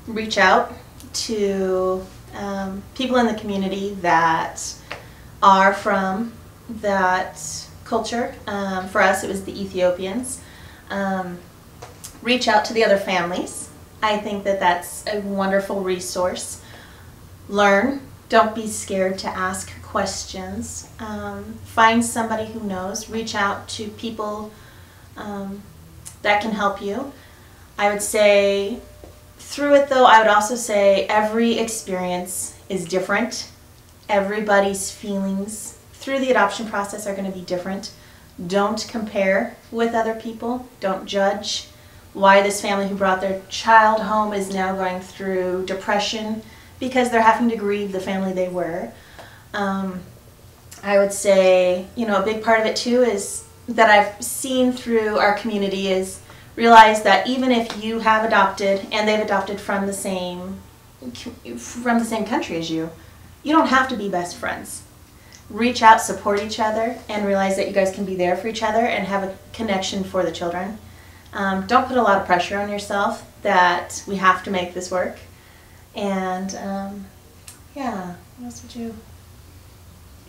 reach out to people in the community that are from that culture. For us, it was the Ethiopians. Reach out to the other families. I think that that's a wonderful resource. Learn. Don't be scared to ask questions. Find somebody who knows. Reach out to people that can help you. I would say, through it though, I would also say every experience is different. Everybody's feelings through the adoption process are going to be different. Don't compare with other people. Don't judge why this family who brought their child home is now going through depression because they're having to grieve the family they were. I would say, a big part of it too is that I've seen through our community is realize that even if you have adopted and they've adopted from the same country as you, you don't have to be best friends. Reach out, support each other, and realize that you guys can be there for each other and have a connection for the children. Don't put a lot of pressure on yourself that we have to make this work. And yeah, what else would you?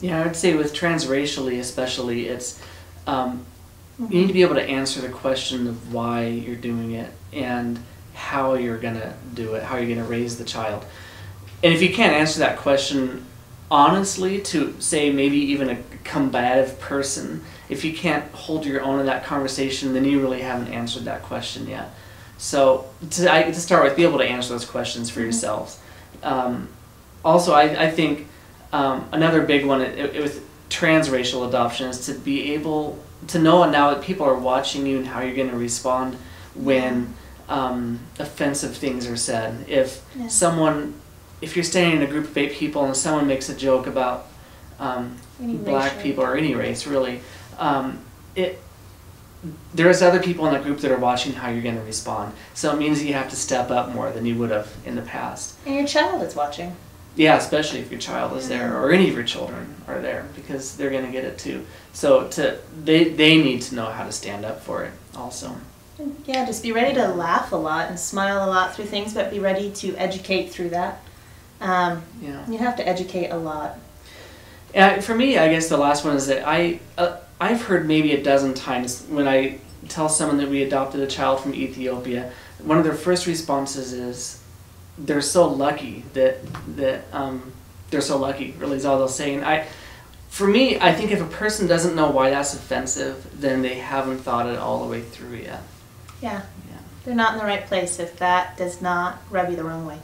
Yeah, I would say with transracially especially, it's you need to be able to answer the question of why you're doing it and how you're going to do it, how you're going to raise the child. And if you can't answer that question honestly to, say, maybe even a combative person, if you can't hold your own in that conversation, then you really haven't answered that question yet. So to start with, be able to answer those questions for yourselves. Also, I think another big one with transracial adoption is to be able to know now that people are watching you and how you're going to respond when offensive things are said. If you're standing in a group of 8 people and someone makes a joke about black people or any race really, there's other people in that group that are watching how you're going to respond. So it means you have to step up more than you would have in the past. And your child is watching. Yeah, especially if your child is there, or any of your children are there, because they're going to get it too. So they need to know how to stand up for it also. Yeah, just be ready to laugh a lot and smile a lot through things, but be ready to educate through that. You have to educate a lot. For me, I guess the last one is that I've heard maybe a dozen times when I tell someone that we adopted a child from Ethiopia, one of their first responses is, they're so lucky that they're so lucky, really is all they'll say. And for me, I think if a person doesn't know why that's offensive, then they haven't thought it all the way through yet. Yeah. They're not in the right place if that does not rub you the wrong way.